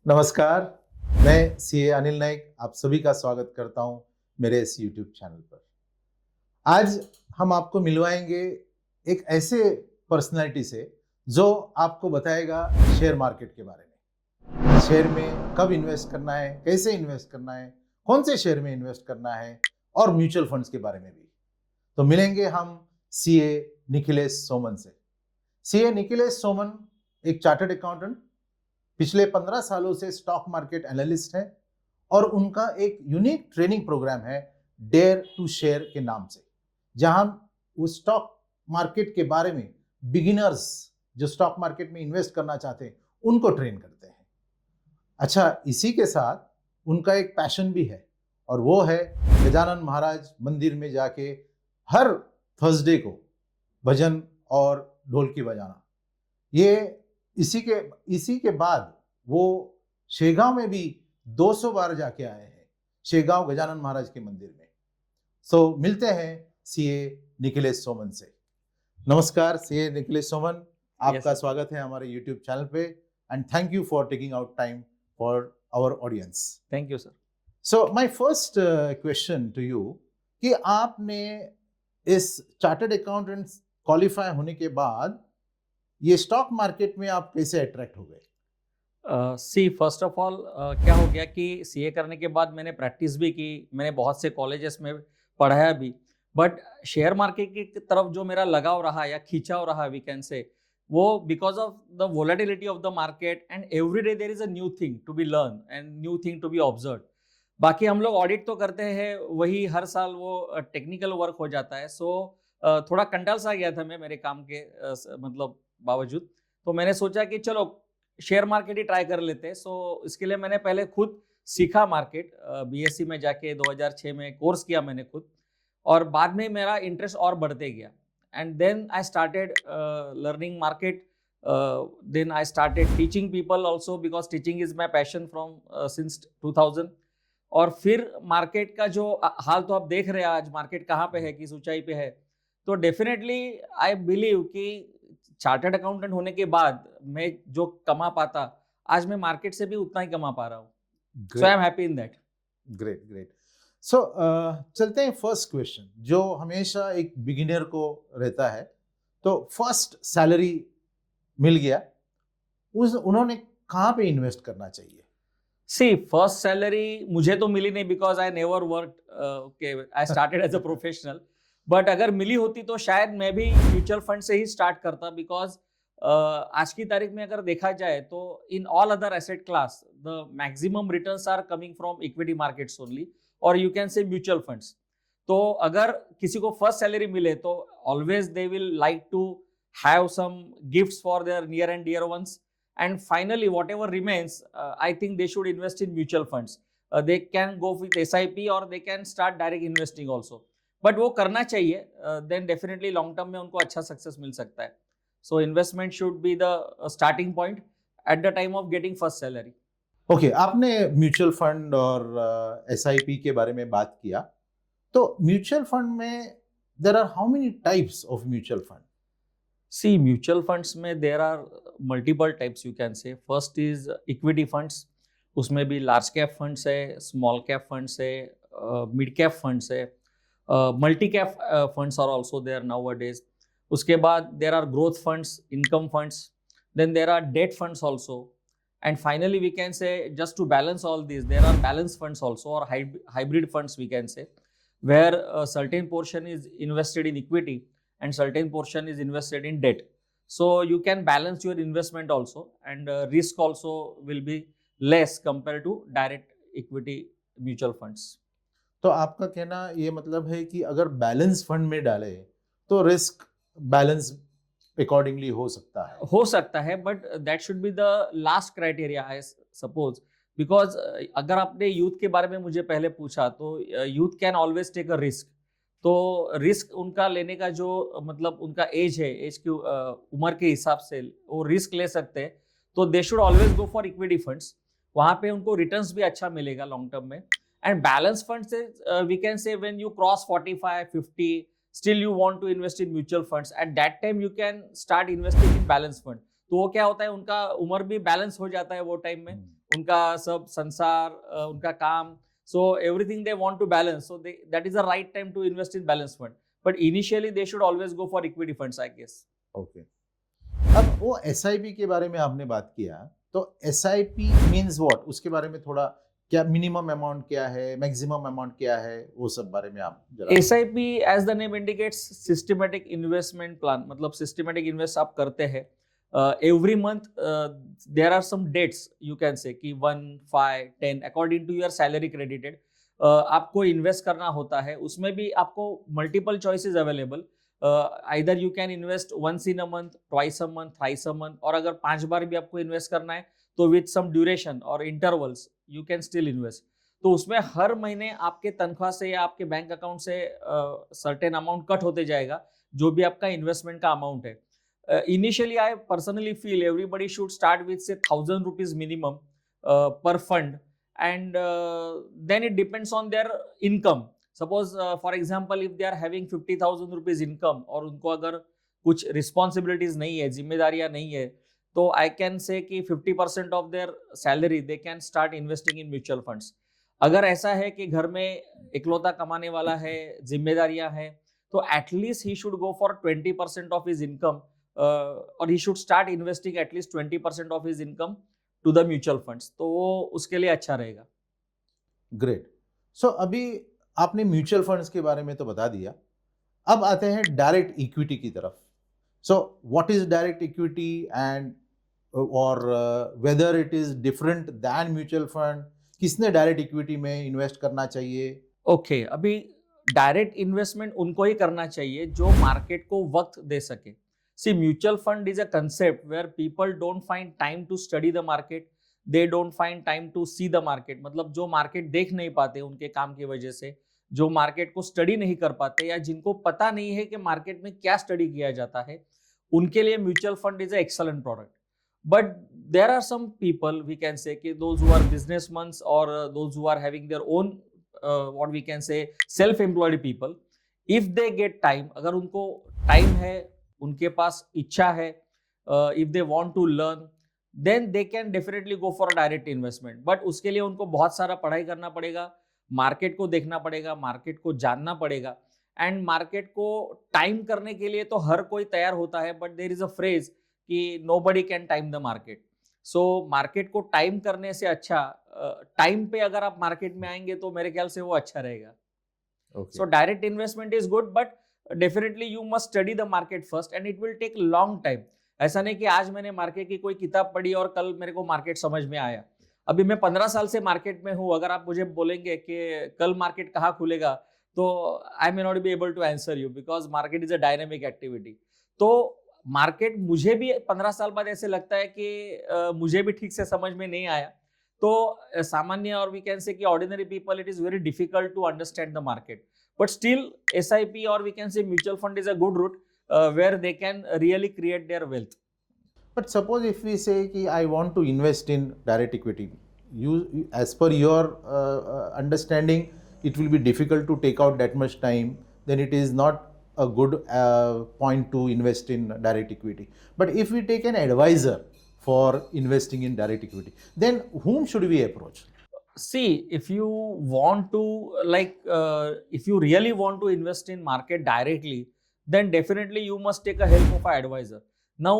नमस्कार, मैं सीए अनिल नाइक आप सभी का स्वागत करता हूं मेरे इस यूट्यूब चैनल पर। आज हम आपको मिलवाएंगे एक ऐसे पर्सनालिटी से जो आपको बताएगा शेयर मार्केट के बारे में। शेयर में कब इन्वेस्ट करना है, कैसे इन्वेस्ट करना है, कौन से शेयर में इन्वेस्ट करना है और म्यूचुअल फंड्स के बारे में भी। तो मिलेंगे हम सीए निखिलेश सोमन से। सीए निखिलेश सोमन एक चार्टर्ड अकाउंटेंट, पिछले 15 सालों से स्टॉक मार्केट एनालिस्ट हैं और उनका एक यूनिक ट्रेनिंग प्रोग्राम है डेयर टू शेयर के नाम से, जहां वो स्टॉक मार्केट के बारे में बिगिनर्स जो स्टॉक मार्केट में इन्वेस्ट करना चाहते हैं उनको ट्रेन करते हैं। अच्छा, इसी के साथ उनका एक पैशन भी है और वो है गजानन महाराज मंदिर में जाके हर थर्सडे को भजन और ढोलकी बजाना। ये इसी के बाद वो शेगांव में भी 200 बार जाके आए हैं, शेगांव गजानन महाराज के मंदिर में। सो मिलते हैं सीए निखिलेश सोमन से। नमस्कार सीए निखिलेश सोमन, आपका स्वागत है हमारे यूट्यूब चैनल पे and thank you for taking out time for our audience. Thank you sir. So my first question to you कि आपने इस चार्टर्ड अकाउंटेंट क्वालिफाई होने के बाद ये स्टॉक मार्केट में आप कैसे अट्रैक्ट हो गए? सी फर्स्ट ऑफ ऑल क्या हो गया कि सीए करने के बाद मैंने प्रैक्टिस भी की, मैंने बहुत से कॉलेजेस में पढ़ाया भी, बट शेयर मार्केट की तरफ जो मेरा लगाव रहा या खींचाव रहा वी कैन से, वो because of the volatility of the market and every day there is a new thing to be learn and new thing to be observe. बाकी हम लोग ऑडिट तो करते हैं, वही हर साल वो टेक्निकल वर्क हो जाता है। सो थोड़ा कंटाल सा गया था मैं मेरे काम के मतलब बावजूद, तो मैंने सोचा कि चलो शेयर मार्केट ही ट्राई कर लेते हैं। सो इसके लिए मैंने पहले खुद सीखा मार्केट, बीएससी में जाके 2006 में कोर्स किया मैंने खुद, और बाद में मेरा इंटरेस्ट और बढ़ते गया and then I started learning market, then I started teaching people also because teaching is my passion from since 2000। और फिर मार्केट का जो हाल तो आप देख रहे हैं आज मार्केट कहाँ पे है, किस ऊंचाई पे है, तो डेफिनेटली आई बिलीव कि चार्टर्ड अकाउंटेंट होने के बाद मैं जो कमा पाता आज मैं मार्केट से भी उतना ही कमा पा रहा हूँ। So I am happy in that. Great great. So चलते हैं फर्स्ट क्वेश्चन जो हमेशा एक बिगिनर को रहता है। तो फर्स्ट सैलरी मिल गया, उन्होंने कहाँ पे इन्वेस्ट करना चाहिए? सी फर्स्ट सैलरी मुझे तो मिली नहीं because I never work, I started as a professional, but अगर मिली होती तो शायद मैं भी म्यूचुअल फंड से ही स्टार्ट करता बिकॉज आज की तारीख में अगर देखा जाए तो in all other asset class the maximum returns are coming from equity markets only, और you can say mutual funds. तो अगर किसी को फर्स्ट सैलरी मिले तो always they will like to have some gifts for their near and dear ones, and finally whatever remains, I think they should invest in mutual funds. They can go with SIP or they can start direct investing also, but वो करना चाहिए, then definitely long term में उनको अच्छा success मिल सकता है। So investment should be the starting point at the time of getting first salary. Okay, आपने mutual fund और SIP के बारे में बात किया, तो म्यूचुअल फंड में there are how many types of mutual fund? See, mutual funds में there are multiple types you can say. First is equity funds, उसमें भी large cap funds है, small cap funds है, mid cap funds है, multi cap funds are also there nowadays. उसके बाद there are growth funds, income funds, then there are debt funds also, and finally we can say just to balance all these there are balance funds also, or hybrid funds we can say, where a certain portion is invested in equity and certain portion is invested in debt. So you can balance your investment also, and risk also will be less compared to direct equity mutual funds. तो आपका कहना ये मतलब है कि अगर balance fund में डाले तो रिस्क बैलेंस अकॉर्डिंगली हो सकता है, but that should be the last criteria I suppose, because अगर आपने यूथ के बारे में मुझे पहले पूछा तो youth can always take a risk. तो रिस्क उनका लेने का जो मतलब उनका एज है, एज की उम्र के हिसाब से वो रिस्क ले सकते हैं, तो they should always go for equity funds. वहाँ पे उनको रिटर्न्स भी अच्छा मिलेगा लॉन्ग टर्म में। एंड बैलेंस फंड से we can say when you cross 45-50 still you want to invest in mutual funds, at that time you can start investing in balance fund. तो वो क्या होता है, उनका उम्र भी बैलेंस हो जाता है वो टाइम में, उनका सब संसार, उनका काम, so everything they want to balance, so that is the right time to invest in balance fund, but initially they should always go for equity funds, I guess. Okay. अब वो एसआईपी के बारे में आपने बात किया, तो एसआईपी मींस व्हाट, उसके बारे में थोड़ा, क्या मिनिमम अमाउंट क्या है, मैक्सिमम अमाउंट क्या है, वो सब बारे में आप जरा। SIP as the name indicates systematic investment plan, मतलब systematic invest आप करते हैं every month. There are some dates you can say कि 1, 5, 10 according to your salary credited आपको इन्वेस्ट करना होता है। उसमें भी आपको multiple choices available, either you can invest once in a month, twice a month, thrice a month, और अगर 5 बार भी आपको इन्वेस्ट करना है तो विथ सम ड्यूरेशन और intervals you can still invest. तो उसमें हर महीने आपके तनख्वाह से या आपके बैंक अकाउंट से सर्टेन अमाउंट कट होते जाएगा, जो भी आपका इन्वेस्टमेंट का अमाउंट है। Initially I personally feel everybody should start with से 1000 रुपीज मिनिमम पर fund, and then it depends on their income. Suppose for example if they are having 50,000 rupees income और उनको अगर कुछ responsibilities नहीं है, जिम्मेदारियां नहीं है, तो I can say कि 50% of their salary they can start investing in mutual funds. अगर ऐसा है कि घर में इकलौता कमाने वाला है, जिम्मेदारियां हैं, तो at least he should go for 20% of his income और he should start investing at least 20% of his income to the mutual funds, तो वो उसके लिए अच्छा रहेगा। ग्रेट। सो अभी आपने म्यूचुअल फंड्स के बारे में तो बता दिया, अब आते हैं डायरेक्ट इक्विटी की तरफ। So what is direct equity and और whether it is different than mutual fund, किसने डायरेक्ट इक्विटी में इन्वेस्ट करना चाहिए? ओके, अभी डायरेक्ट इन्वेस्टमेंट उनको ही करना चाहिए जो मार्केट को वक्त दे सके। See, mutual fund is a concept where people don't find time to study the market, they don't find time to see the market. मतलब जो मार्केट देख नहीं पाते उनके काम की वजह से, जो मार्केट को स्टडी नहीं कर पाते, या जिनको पता नहीं है कि मार्केट में क्या स्टडी किया जाता है, उनके लिए mutual fund is a excellent product. But there are some people we can say कि दोज हु आर बिजनेसमैन और those who are having their own what we can say self employed people, if they get time, अगर उनको time है, उनके पास इच्छा है, if they want to learn, then they can definitely go for direct investment. But उसके लिए उनको बहुत सारा पढ़ाई करना पड़ेगा, मार्केट को देखना पड़ेगा, मार्केट को जानना पड़ेगा, एंड मार्केट को टाइम करने के लिए तो हर कोई तैयार होता है, but there is a phrase कि nobody can time the market. So market को टाइम करने से अच्छा टाइम पे अगर आप मार्केट में आएंगे तो मेरे ख्याल से वो अच्छा रहेगा। So direct investment is good, but definitely you must study the market first and it will take long time. ऐसा नहीं कि आज मैंने मार्केट की कोई किताब पढ़ी और कल मेरे को मार्केट समझ में आया। अभी मैं 15 साल से मार्केट में हूँ, अगर आप मुझे बोलेंगे कि कल मार्केट कहाँ खुलेगा, तो I may not be able to answer you, because market is a dynamic activity. तो मार्केट मुझे भी 15 साल बाद ऐसे लगता है कि मुझे भी ठीक से समझ में नहीं आया। तो सामान्य और वी कैन से कि ordinary people, it is very difficult to understand the market, but still SIP or we can say mutual fund is a good route where they can really create their wealth. But suppose if we say कि I want to invest in direct equity, you as per your understanding, it will be difficult to take out that much time, then it is not a good point to invest in direct equity. But if we take an advisor for investing in direct equity, then whom should we approach? See, if you want to if you really want to invest in market directly, then definitely you must take a help of an advisor. Now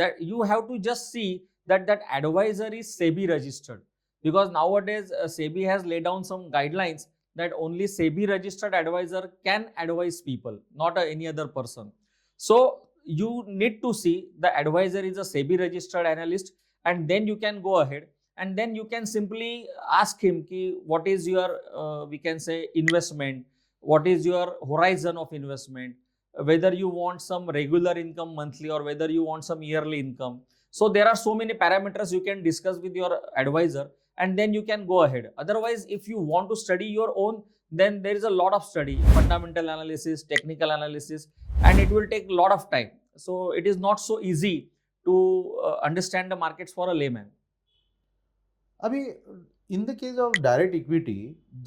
that you have to just see that that advisor is SEBI registered, because nowadays SEBI has laid down some guidelines that only SEBI registered advisor can advise people, not any other person. So you need to see the advisor is a SEBI registered analyst, and then you can go ahead and then you can simply ask him ki what is your we can say investment, what is your horizon of investment, whether you want some regular income monthly or whether you want some yearly income. So there are so many parameters you can discuss with your advisor, and then you can go ahead. Otherwise, if you want to study your own, then there is a lot of study, fundamental analysis, technical analysis, and it will take a lot of time. So it is not so easy to understand the markets for a layman. अभी in the case of direct equity,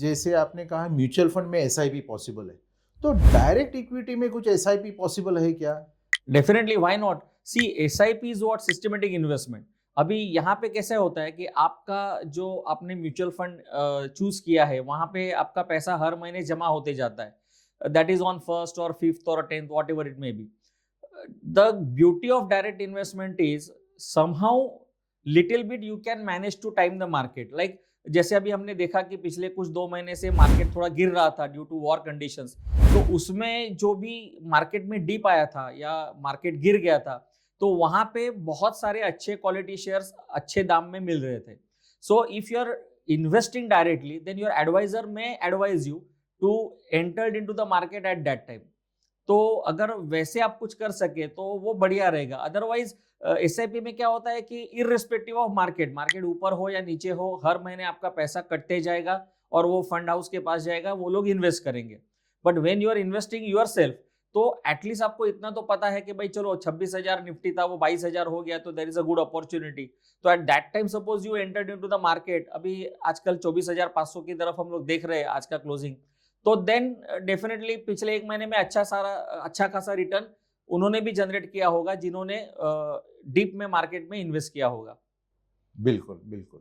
जैसे आपने कहा mutual fund में SIP possible है, तो direct equity में कुछ SIP possible है क्या? Definitely, why not? See, SIP is what systematic investment. अभी यहाँ पे कैसे होता है कि आपका जो आपने म्यूचुअल फंड चूज किया है वहां पे आपका पैसा हर महीने जमा होते जाता है, दैट इज ऑन फर्स्ट और फिफ्थ और 10th what ever it may B. The beauty of direct investment is somehow little bit you can manage to time the market. Like जैसे अभी हमने देखा कि पिछले कुछ 2 महीने से मार्केट थोड़ा गिर रहा था ड्यू टू वॉर कंडीशंस, तो उसमें जो भी मार्केट में डिप आया था या मार्केट गिर गया था, तो वहां पे बहुत सारे अच्छे क्वालिटी शेयर्स अच्छे दाम में मिल रहे थे. So if you are investing directly then your advisor may advise you to enter into the market at that time. तो अगर वैसे आप कुछ कर सके तो वो बढ़िया रहेगा. अदरवाइज एसआईपी में क्या होता है कि इररिस्पेक्टिव ऑफ मार्केट, मार्केट ऊपर हो या नीचे हो, हर महीने आपका पैसा कटते जाएगा और वो फंड हाउस के पास जाएगा, वो लोग इन्वेस्ट करेंगे. But when you are investing yourself, तो एटलीस्ट आपको इतना तो पता है कि भाई चलो 26,000 निफ्टी था वो 22,000 हो गया, तो there is a good opportunity. तो at that time suppose you entered into the market, अभी आजकल 24,500 की तरफ हम लोग देख रहे हैं आज का क्लोजिंग, तो देन डेफिनेटली पिछले 1 महीने में अच्छा खासा रिटर्न उन्होंने भी जनरेट किया होगा जिन्होंने डीप में मार्केट में इन्वेस्ट किया होगा. बिल्कुल बिल्कुल.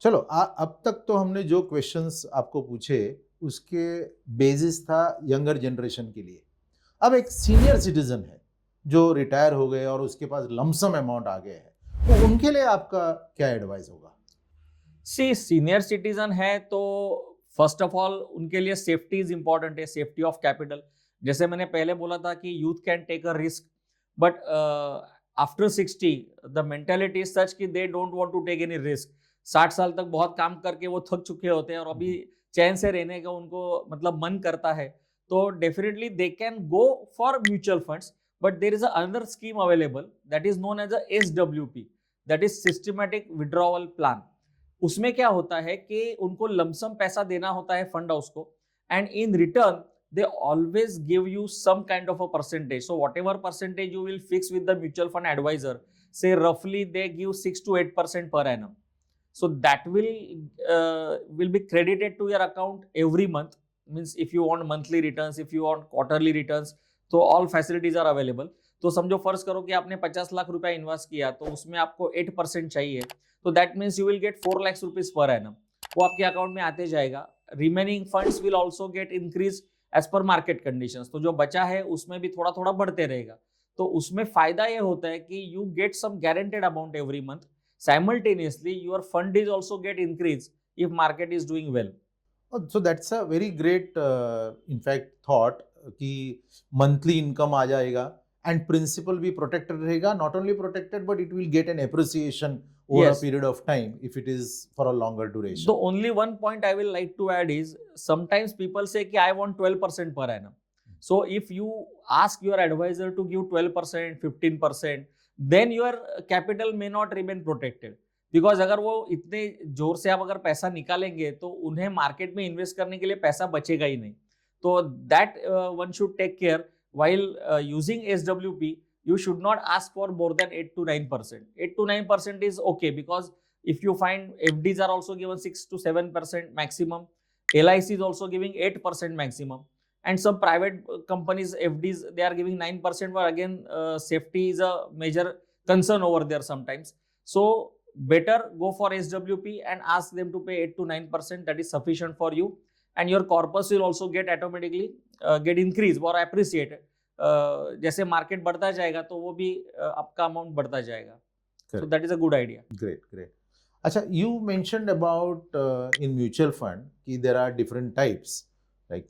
चलो अब तक तो हमने जो क्वेश्चंस आपको पूछे उसके बेसिस था यंगर जनरेशन के लिए. अब एक सीनियर सिटीजन है जो रिटायर हो गए और उसके पास लमसम अमाउंट आ गए हैं, तो उनके लिए आपका क्या एडवाइस होगा? सी सीनियर सिटीजन है तो फर्स्ट ऑफ ऑल उनके लिए सेफ्टी इज इंपॉर्टेंट है, सेफ्टी ऑफ कैपिटल. जैसे मैंने पहले बोला था कि youth can take a risk, but after 60 the mentality is such कि they don't want to take any risk. 60 साल तक बहुत काम करके वो थक चुके होते हैं और अभी चैन से रहने का उनको मतलब मन करता है, तो definitely they can go for mutual funds. But there is another scheme available that is known as a SWP, that is systematic withdrawal plan. उसमें क्या होता है कि उनको लमसम पैसा देना होता है फंड हाउस को, and in return they always give you some kind of a percentage. So whatever percentage you will fix with the mutual fund advisor, say रफली they give 6 to 8% per annum. So that will be credited to your account every month. Means if you want monthly returns, if you want quarterly returns, तो all facilities are available. तो समझो फर्ज करो कि आपने 50 लाख रुपया invest किया, तो उसमें आपको 8% चाहिए, तो that means you will get 4 lakh rupees per annum. वो आपके अकाउंट में आते जाएगा. Remaining funds will also get increase as per market conditions. तो जो बचा है उसमें भी थोड़ा थोड़ा बढ़ते रहेगा. तो उसमें फायदा ये होता है कि you get some guaranteed amount every month. Simultaneously, your fund is also get increased if market is doing well. So that's a very great in fact thought कि monthly income आ जाएगा and principal भी protected रहेगा. Not only protected but it will get an appreciation over Yes. a period of time if it is for a longer duration. The only one point I will like to add is sometimes people say कि I want 12% per annum. So if you ask your advisor to give 12%, 15%, then your capital may not remain protected. Because अगर वो इतने जोर से आप अगर पैसा निकालेंगे तो उन्हें मार्केट में इन्वेस्ट करने के लिए पैसा बचेगा ही नहीं. तो that one should take care while using SWP. You should not ask for more than 8 to 9%. 8 to 9% is okay, because if you find FDs are also given 6 to 7% maximum, LIC is also giving 8% maximum, and some private companies FDs they are giving 9%, but again safety is a major concern over there sometimes. So better go for SWP and ask them to pay 8 to 9%. That is sufficient for you, and your corpus will also get automatically get increased or appreciated. जैसे market बढ़ता जाएगा तो वो भी आपका amount बढ़ता जाएगा. So that is a good idea. Great. अच्छा, you mentioned about in mutual fund कि there are different types, like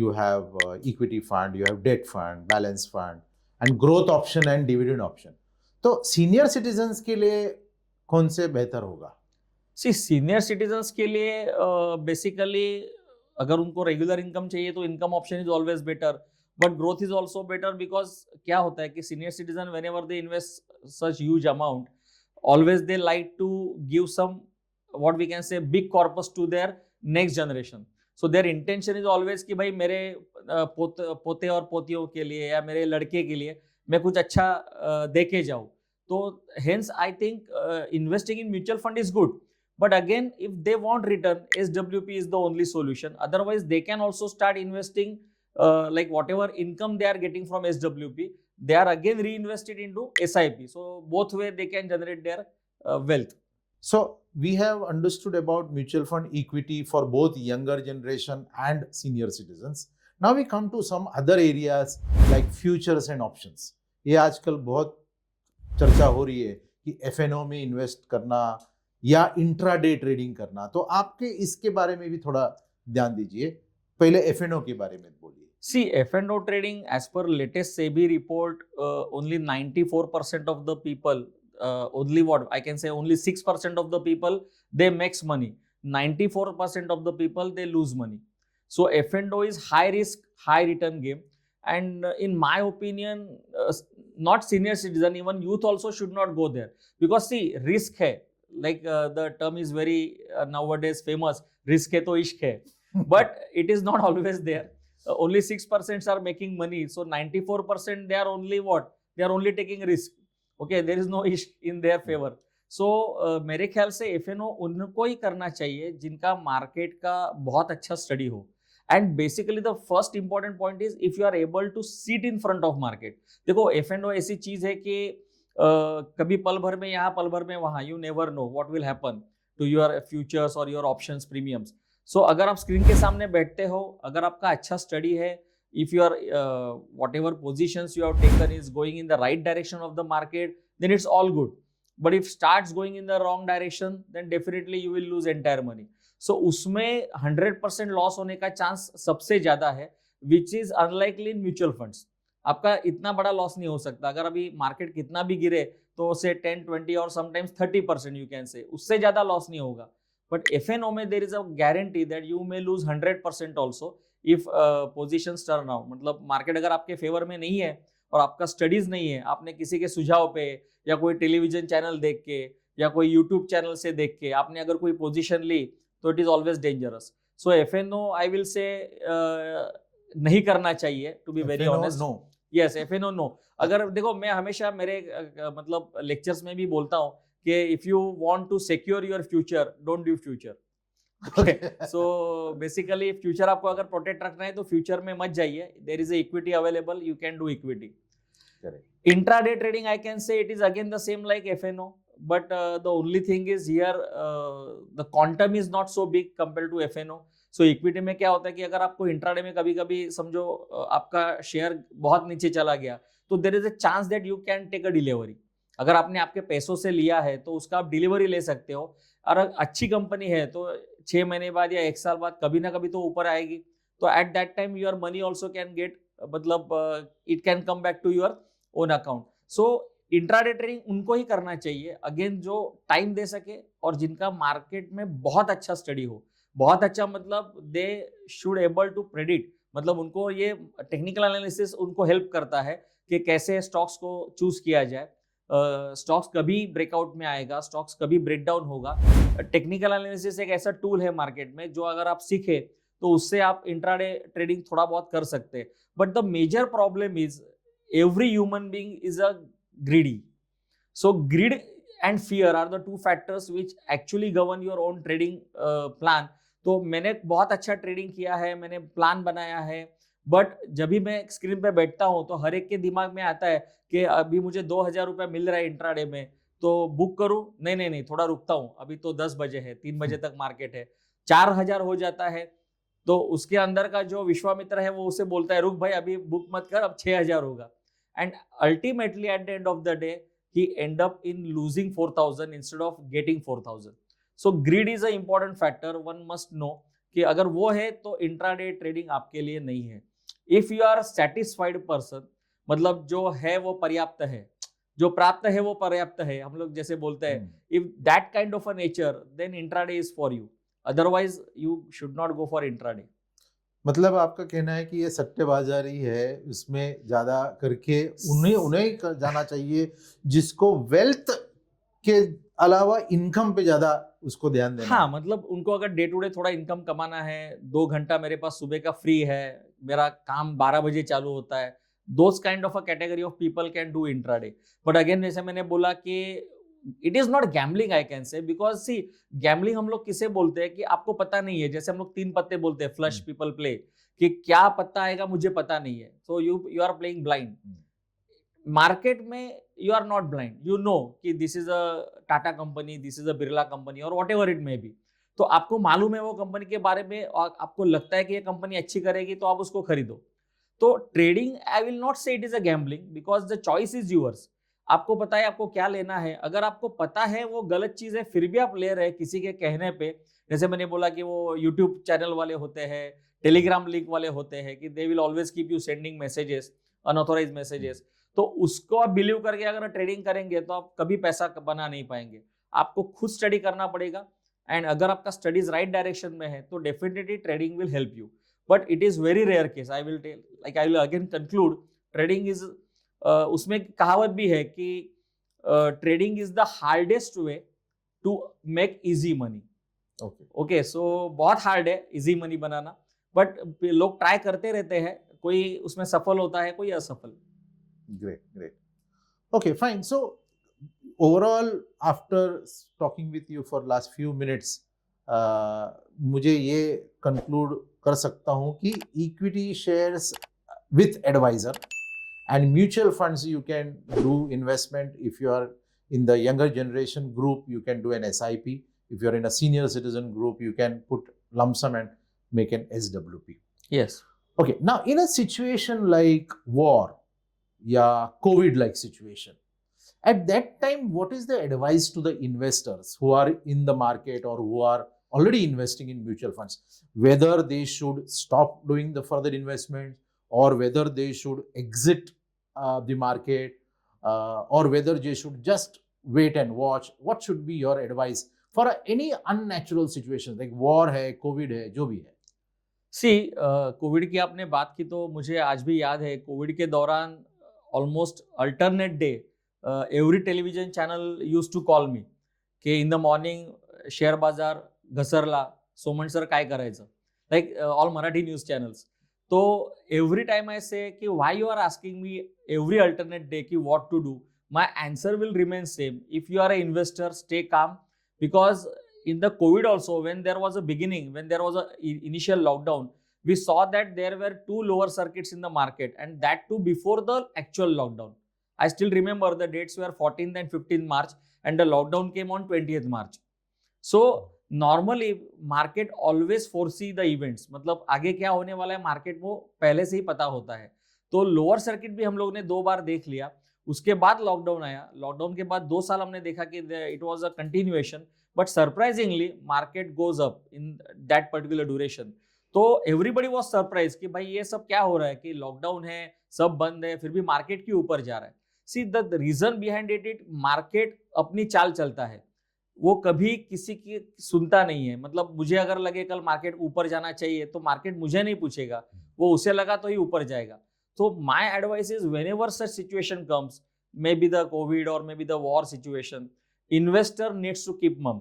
you have equity fund, you have debt fund, balance fund, and growth option and dividend option. तो senior citizens के लिए कौन से बेहतर होगा? See, senior citizens के लिए basically अगर उनको रेगुलर इनकम चाहिए तो income option is always better, but growth is also better. Because क्या होता है कि senior citizen whenever they invest such huge amount, always they like to give some what we can say big corpus to their next generation. So their intention is always कि भाई मेरे पोते और पोतियों के लिए या मेरे लड़के के लिए मैं कुछ अच्छा दे के जाऊँ. तो hence I think investing in mutual fund is good. But again, if they want return, SWP is the only solution. Otherwise, they can also start investing like whatever income they are getting from SWP, they are again reinvested into SIP. So both way they can generate their wealth. So we have understood about mutual fund equity for both younger generation and senior citizens. Now we come to some other areas like futures and options. ये आजकल बहुत चर्चा हो रही है कि F&O में invest करना या इंट्राडे ट्रेडिंग करना, तो आपके इसके बारे में भी थोड़ा ध्यान दीजिए। पहले एफएनओ के बारे में बोलिए। See, F&O trading, as per latest SEBI report, only 94% of the people, only what I can say, only 6% of the people they makes money. 94% of the people they lose money. So F&O is high risk, high return game, and in my opinion, not senior citizen, even youth also should not go there, because see, risk hai. Like the term is very nowadays famous. Risk hai to ishq hai, but it is not always there. Only 6% are making money, so 94% they are only what? They are only taking risk. Okay, there is no ishq in their favor. So मेरे ख्याल से FNO उनको ही करना चाहिए जिनका market का बहुत अच्छा स्टडी हो. And basically the first important point is if you are able to seat in front of market. देखो FNO ऐसी चीज है कि कभी पल भर में यहाँ पल भर में वहाँ, you never know what will happen to your futures और योर ऑप्शंस प्रीमियम्स. सो अगर आप स्क्रीन के सामने बैठते हो, अगर आपका अच्छा स्टडी है, if you are whatever positions you have taken is going in the right direction of the market, then it's all good. But if starts going in the wrong direction, then definitely you will lose entire money. So उसमें 100% loss होने का chance सबसे ज्यादा है, which is unlikely in mutual funds. आपका इतना बड़ा loss नहीं हो सकता. अगर अभी मार्केट कितना भी गिरे तो से 10-20 और समटाइम्स 30% यू कैन से, उससे ज्यादा लॉस नहीं होगा. But FNO में there is a guarantee that you may lose 100% also if positions turn out. मतलब मार्केट अगर आपके फेवर में नहीं है और आपका स्टडीज नहीं है, आपने किसी के सुझाव पे या कोई टेलीविजन चैनल देख के या कोई यूट्यूब चैनल से देख के आपने अगर कोई पोजीशन ली, तो it is always dangerous. So FNO I will say नहीं करना चाहिए, to be very honest. Yes, FNO no. अगर देखो, मैं हमेशा मेरे मतलब लेक्चर्स में भी बोलता हूँ कि if you want to secure your future, don't do future. Okay. So basically, future आपको अगर protect रखना है तो future में मत जाइए. There is a equity available, you can do equity. Correct. Intraday trading, I can say it is again the same like FNO, but the only thing is here the quantum is not so big compared to FNO. So equity में क्या होता है कि अगर आपको intraday में कभी कभी समझो आपका शेयर बहुत नीचे चला गया, तो there is a chance that you can take a delivery. अगर आपने आपके पैसों से लिया है तो उसका आप डिलीवरी ले सकते हो. और अच्छी कंपनी है तो 6 महीने बाद या 1 साल बाद कभी ना कभी तो ऊपर आएगी. तो at that time your money also can get, मतलब it can come back to your own account. So intraday trading उनको ही करना चाहिए, अगेन जो टाइम दे सके और जिनका मार्केट में बहुत अच्छा स्टडी हो. बहुत अच्छा मतलब they should able to predict, मतलब उनको ये टेक्निकल एनालिसिस उनको हेल्प करता है कि कैसे स्टॉक्स को चूज किया जाए. स्टॉक्स कभी ब्रेकआउट में आएगा, स्टॉक्स कभी ब्रेकडाउन होगा. टेक्निकल एनालिसिस एक ऐसा टूल है मार्केट में जो अगर आप सीखे तो उससे आप इंट्राडे ट्रेडिंग थोड़ा बहुत कर सकते हैं. But the major problem is every human being is a greedy. So greed and fear are the 2 factors which actually govern your own trading plan. तो मैंने बहुत अच्छा ट्रेडिंग किया है, मैंने प्लान बनाया है, बट जब भी मैं स्क्रीन पे बैठता हूँ तो हर एक के दिमाग में आता है कि अभी मुझे 2000 रुपये मिल रहा है इंट्राडे में, तो बुक करूँ? नहीं, थोड़ा रुकता हूँ, अभी तो 10 बजे है, 3 बजे तक मार्केट है. 4000 हो जाता है तो उसके अंदर का जो विश्वामित्र है वो उसे बोलता है रुक भाई अभी बुक मत कर, अब 6000 होगा. And ultimately at the end of the day he end up in losing 4000 instead of getting 4000. So greed is a important factor, one must know कि अगर वो है तो इंट्राडे ट्रेडिंग आपके लिए नहीं है. If you are satisfied person, मतलब जो है वो पर्याप्त है, जो प्राप्त है वो पर्याप्त है, हम लोग जैसे बोलते हैं, if that kind of a nature, then intraday is for you. Otherwise you should not go for intraday. मतलब आपका कहना है कि ये सट्टेबाजारी है, उसमें ज्यादा करके उन्हें जाना चाहिए जिसको वेल्थ के अलावा इनकम पे ज्यादा उसको ध्यान देना. हाँ, मतलब उनको अगर डे टू डे थोड़ा इनकम कमाना है, 2 घंटा मेरे पास सुबह का फ्री है, मेरा काम 12 बजे चालू होता है, those kind of a category of people can do intraday. But again जैसे मैंने बोला कि it is not gambling, I can say, because see gambling हम लोग किसे बोलते हैं कि आपको पता नहीं है. जैसे हम लोग 3 पत्ते बोलते हैं, फ्लश पीपल प्ले, कि क्या पत्ता आएगा मुझे पता नहीं है, so you are playing blind. Market में you are not blind, you know कि this is a Tata company, this is a Birla company और whatever it may be. तो आपको मालूम है वो कंपनी के बारे में और आपको लगता है कि ये कंपनी अच्छी करेगी तो आप उसको खरीदो। तो ट्रेडिंग, आई विल नॉट से it is a gambling because the choice is yours. आपको पता है आपको क्या लेना है। अगर आपको पता है वो गलत चीज है फिर भी आप ले रहे हैं किसी के कहने पे, जैसे मैंने बोला कि वो यूट्यूब चैनल वाले होते हैं, टेलीग्राम लिंक वाले होते हैं कि they will always keep you sending messages, unauthorise messages, तो उसको आप बिलीव करके अगर ट्रेडिंग करेंगे तो आप कभी पैसा बना नहीं पाएंगे। आपको खुद स्टडी करना पड़ेगा एंड अगर आपका स्टडीज राइट डायरेक्शन में है तो definitely trading will help you. But it is very rare case, I will tell, like I will again conclude, trading is, उसमें कहावत भी है कि trading is the hardest way to make easy money. Okay, so बहुत hard है easy money बनाना, but लोग try करते रहते हैं, कोई उसमें सफल होता है कोई असफल। Great. Okay, fine. So overall, after talking with you for last few minutes, मुझे ये conclude कर सकता हूँ कि equity shares with advisor and mutual funds you can do investment. If you are in the younger generation group, you can do an SIP. If you are in a senior citizen group, you can put lump sum and make an SWP. Yes. Okay, now in a situation like war, COVID like situation, at that time what is the advice to the investors who are in the market or who are already investing in mutual funds, whether they should stop doing the further investment or whether they should exit the market, or whether they should just wait and watch? What should be your advice for any unnatural situation like war hai, COVID hai, jo bhi hai? C, Covid की आपने बात की तो मुझे आज भी याद है, कोविड के दौरान almost alternate day every television channel use to call me की इन द मॉर्निंग शेअर बाजार घसरला, सोमन सर काय करायचं, like all Marathi news channels. तो एव्हरी टाइम आय से की why you are asking me every alternate day की what to do, my answer will remain same. If you are a investor, stay calm, because in the COVID also, when there was a beginning, when there was a initial lockdown, we saw that there were two lower circuits in the market, and that too before the actual lockdown. I still remember the dates were 14th and 15th March, and the lockdown came on 20th March. So normally market always foresee the events, मतलब आगे क्या होने वाला है market को पहले से ही पता होता है. तो लोअर सर्किट भी हम लोग ने 2 बार देख लिया. उसके बाद लॉकडाउन आया, लॉकडाउन के बाद 2 साल हमने देखा कि it was a continuation, but surprisingly market goes up in that particular duration. तो everybody was surprised कि भाई ये सब क्या हो रहा है कि लॉकडाउन है, सब बंद है, फिर भी मार्केट क्यों ऊपर जा रहा है. See the reason behind it, market अपनी चाल चलता है, वो कभी किसी की सुनता नहीं है. मतलब मुझे अगर लगे कल मार्केट ऊपर जाना चाहिए तो मार्केट मुझे नहीं पूछेगा, वो उसे लगा तो ही ऊपर जाएगा. तो my advice is whenever such situation comes, maybe the COVID और maybe the war situation, investor needs to keep mum.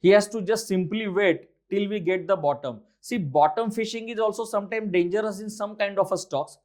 He has to just simply wait till we get the bottom. See, bottom fishing is also sometimes dangerous in some kind of a stocks.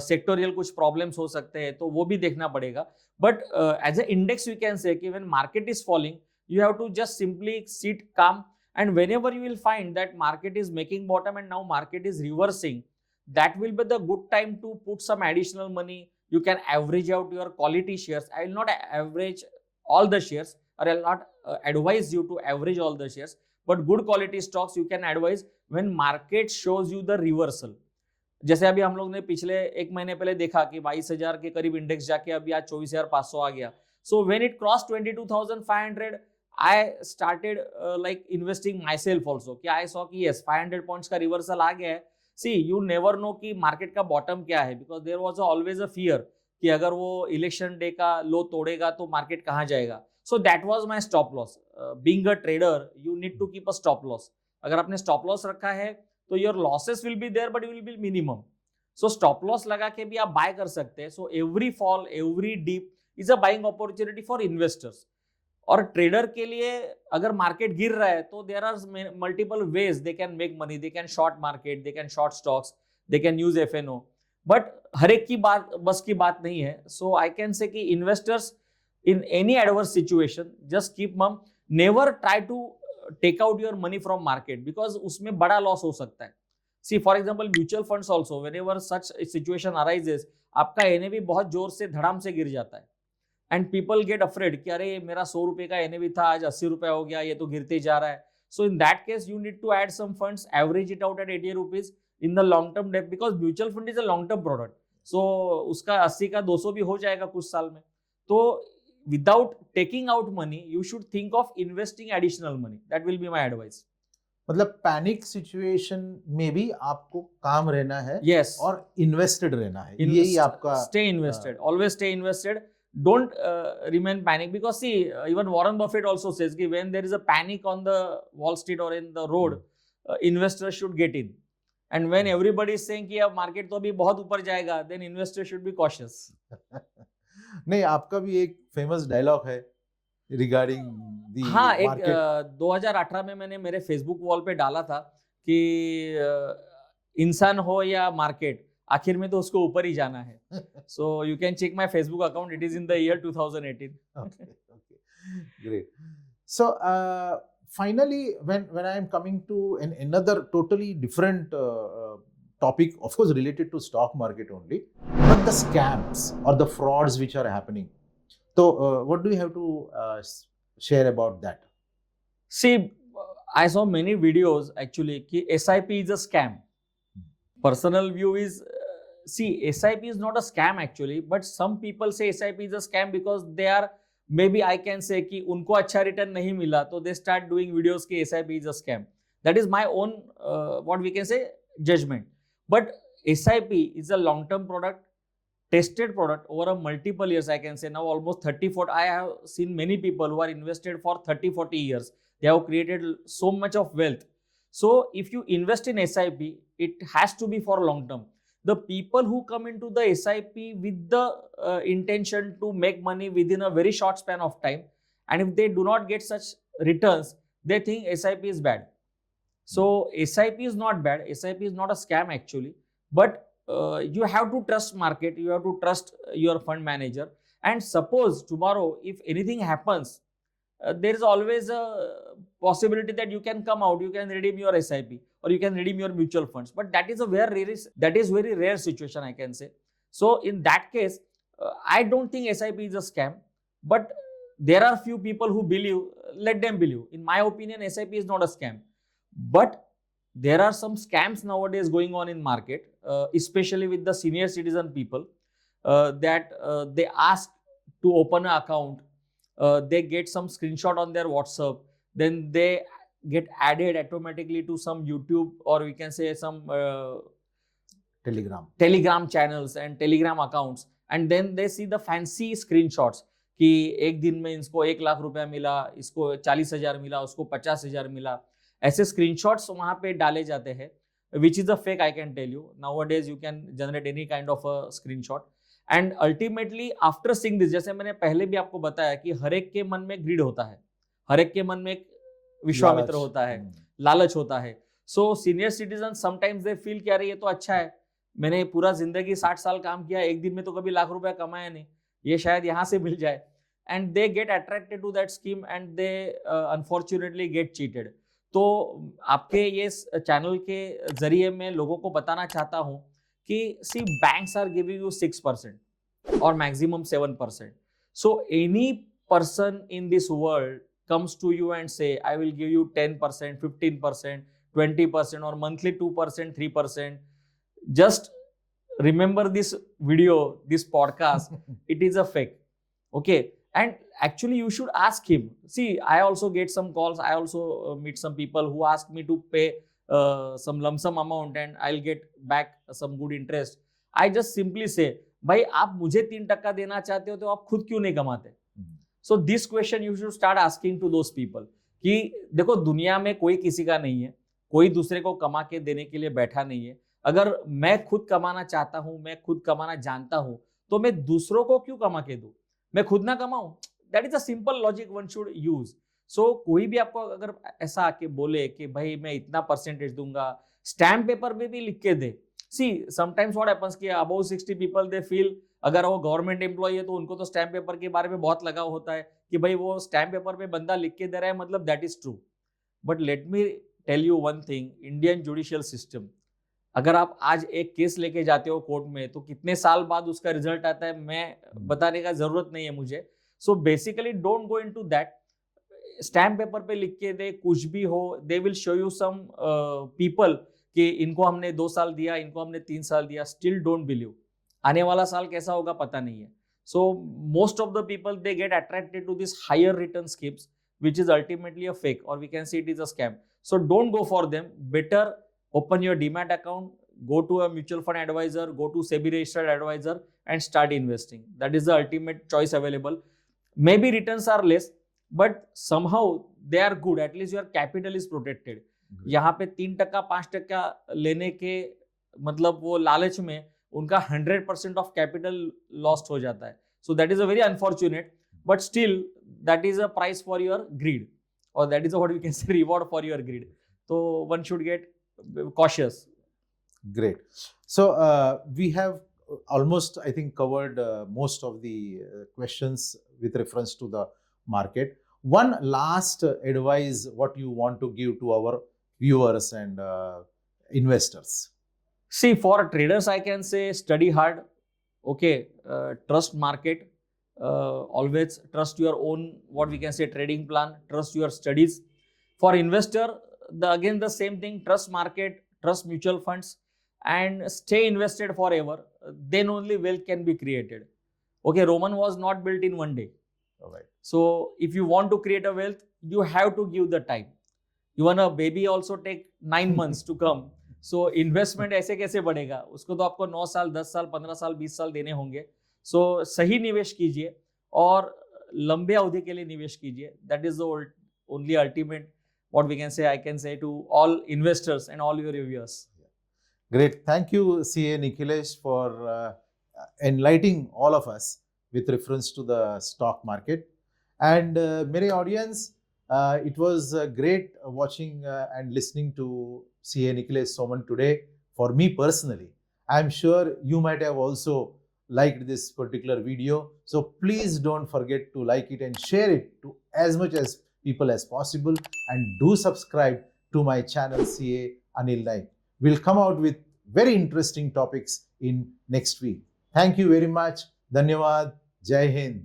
Sectorial कुछ problems हो सकते हैं तो वो भी देखना पड़ेगा. But as a index we can say कि when market is falling, you have to just simply sit calm, and whenever you will find that market is making bottom and now market is reversing, that will be the good time to put some additional money. You can average out your quality shares. I will not average all the shares, or I'll not advise you to average all the shares, but good quality stocks you can advise when market shows you the reversal. जैसे अभी हम लोग ने पिछले 1 महीने पहले देखा कि 22,000 के करीब इंडेक्स जाके अभी आज 24,500 आ गया. So when it crossed 22,500, I started like investing myself also. कि I saw कि yes 500 points का रिवर्सल आ गया है. See, you never know कि मार्केट का बॉटम क्या है, because there was always a fear कि अगर वो इलेक्शन डे का लो तोड़ेगा तो मार्केट कहाँ जाएगा. So that was my stop loss. Being a trader you need to keep a stop loss. अगर आपने स्टॉप लॉस रखा है तो your losses will be there but will be minimum. So stop loss लगा के भी आप बाय कर सकते हैं. So every fall, every dip is a buying opportunity for investors. और ट्रेडर के लिए अगर मार्केट गिर रहा है तो there are multiple ways they can make money. They can short market, they can short stocks, they can use FNO. But हर एक की बात बस की बात नहीं है. सो आई कैन से कि investors in any adverse situation just keep mum. Never try to take out your money from market because उसमें बड़ा लॉस हो सकता है. See for example mutual funds also whenever such situation arises, आपका NAV बहुत जोर से धड़ाम से गिर जाता है एंड पीपल गेट अफ्रेड कि अरे मेरा 100 रुपए का एनएवी था आज 80 रुपए हो गया, ये तो गिरते जा रहा है. So in that case you need to add some funds, average it out at 80 rupees in the long term dip, because mutual fund is a long term product. So उसका 80 का 200 भी हो जाएगा कुछ साल में. तो without taking out money you should think of investing additional money. That will be my advice. मतलब पैनिक सिचुएशन में भी आपको काम रहना है. Yes. और इन्वेस्टेड रहना है. यही आपका stay invested. Always stay invested. Don't remain panic, because see even Warren Buffett also says कि when there is a panic on the Wall Street or in the road, investors should get in. And when everybody is saying कि अब market तो अभी बहुत ऊपर जाएगा, then investors should be cautious. नहीं, आपका भी एक फेमस डायलॉग है रिगार्डिंग दी हाँ, एक मार्केट. 2018 में मैंने मेरे फेसबुक वॉल पे डाला था कि इंसान हो या मार्केट, आखिर में तो उसको ऊपर ही जाना है. So you can check my Facebook account. It is in the year 2018. Okay, great. So finally, when I am coming to another totally different topic, of course related to stock market only, but the scams or the frauds which are happening. So what do you have to share about that? See, I saw many videos actually कि SIP is a scam. Personal view is, see, SIP is not a scam actually, but some people say SIP is a scam because they are, maybe I can say कि उनको अच्छा return नहीं मिला तो they start doing videos कि SIP is a scam. That is my own what we can say judgment. But SIP is a long-term product, tested product over a multiple years. I can say now almost 30-40. I have seen many people who are invested for 30-40 years. They have created so much of wealth. So if you invest in SIP, it has to be for long term. The people who come into the SIP with the intention to make money within a very short span of time, and if they do not get such returns, they think SIP is bad. So SIP is not bad. SIP is not a scam actually, but you have to trust market. You have to trust your fund manager. And suppose tomorrow if anything happens, there is always a possibility that you can come out, you can redeem your SIP or you can redeem your mutual funds. But that is a very rare situation, I can say. So in that case, I don't think SIP is a scam. But there are few people who believe. Let them believe. In my opinion, SIP is not a scam. But there are some scams nowadays going on in market, especially with the senior citizen people, that they ask to open an account. They get some screenshot on their WhatsApp, then they get added automatically to some YouTube or we can say some Telegram channels and Telegram accounts, and then they see the fancy screenshots कि एक दिन में इसको 1 लाख रुपया मिला, इसको 40,000 मिला, उसको 50,000 मिला. ऐसे screenshots वहाँ पे डाले जाते हैं, which is a fake. I can tell you nowadays you can generate any kind of a screenshot. And ultimately after seeing this, जैसे मैंने पहले भी आपको बताया कि हर एक के मन में ग्रीड होता है, हर एक के मन में एक विश्वामित्र होता है, लालच होता है. So senior citizen sometimes they feel कि अरे ये तो अच्छा है, मैंने पूरा जिंदगी 60 साल काम किया, एक दिन में तो कभी लाख रुपया कमाया नहीं, ये शायद यहाँ से मिल जाए. And they get attracted to that scheme and they unfortunately get cheated. तो आपके ये चैनल के जरिए मैं लोगों को बताना चाहता हूँ कि see banks are giving you 6% or maximum 7%. So any person in this world comes to you and say I will give you 10%, 15%, 20% or monthly 2%, 3%. Just remember this video, this podcast, it is a fake. Okay, and actually you should ask him. See, I also get some calls, I also meet some people who ask me to pay some lump sum amount and I'll get back some good interest. I just simply say, भाई आप मुझे 3% देना चाहते हो तो आप खुद क्यों नहीं कमाते? So this question you should start asking to those people कि देखो दुनिया में कोई किसी का नहीं है, कोई दूसरे को कमा के देने के लिए बैठा नहीं है. अगर मैं खुद कमाना चाहता हूं, मैं खुद कमाना जानता हूं, तो मैं दूसरों को क्यों कमा के दूं? मैं खुद ना कमाऊं? That is a simple logic one should use. सो कोई भी आपको अगर ऐसा आके बोले कि भाई मैं इतना परसेंटेज दूंगा, स्टैम्प पेपर पे भी लिख के दे. सी समटाइम्स व्हाट हैपेंस कि अबव 60 पीपल दे फील, अगर वो गवर्नमेंट एम्प्लॉय है तो उनको तो स्टैम्प पेपर के बारे में बहुत लगाव होता है कि भाई वो स्टैम्प पेपर पे बंदा लिख के दे रहा है, मतलब that is true. But let me tell you one thing, Indian judicial system, अगर आप आज एक केस लेके जाते हो कोर्ट में तो कितने साल बाद उसका रिजल्ट आता है मैं बताने का जरूरत नहीं है मुझे. So basically don't go into that. Stamp paper पे लिख के दे कुछ भी हो, they will show you some people कि इनको हमने 2 साल दिया, इनको हमने 3 साल दिया. Still don't believe. आने वाला साल कैसा होगा पता नहीं है. So most of the people they get attracted to this higher return schemes which is ultimately a fake, or we can say it is a scam. So don't go for them. Better open your demat account, go to a mutual fund advisor, go to SEBI registered advisor and start investing. That is the ultimate choice available. Maybe returns are less, but somehow they are good. At least your capital is protected. यहाँ पे 3% 5% लेने के मतलब वो लालच में उनका 100% of capital lost हो जाता है. So that is a very unfortunate, but still that is a price for your greed, or that is what we can say reward for your greed. So one should get cautious. Great. So we have almost, I think, covered most of the questions with reference to the market. One last advice, what you want to give to our viewers and investors? See, for traders I can say study hard. Okay, trust market. Always trust your own, what we can say, trading plan. Trust your studies. For investor, again the same thing. Trust market, trust mutual funds, and stay invested forever. Then only wealth can be created. Okay, Roman was not built in one day. All right. So if you want to create a wealth, you have to give the time. Even a baby also take 9 months to come. So investment ऐसे कैसे बढ़ेगा? उसको तो आपको 9 साल 10 साल 15 साल 20 साल देने होंगे. सो सही निवेश कीजिए और लंबे अवधि के लिए निवेश कीजिए. That is the only ultimate, what we can say, I can say to all investors and all your reviewers. Great. Thank you, CA Nikhilesh, for enlightening all of us with reference to the stock market. And मेरे audience, it was great watching and listening to CA Nikhilesh Soman today. For me personally, I'm sure you might have also liked this particular video. So please don't forget to like it and share it to as much as people as possible. And do subscribe to my channel, CA Anil Naik. We'll come out with very interesting topics in next week. Thank you very much. Dhanyawad. Jai Hind.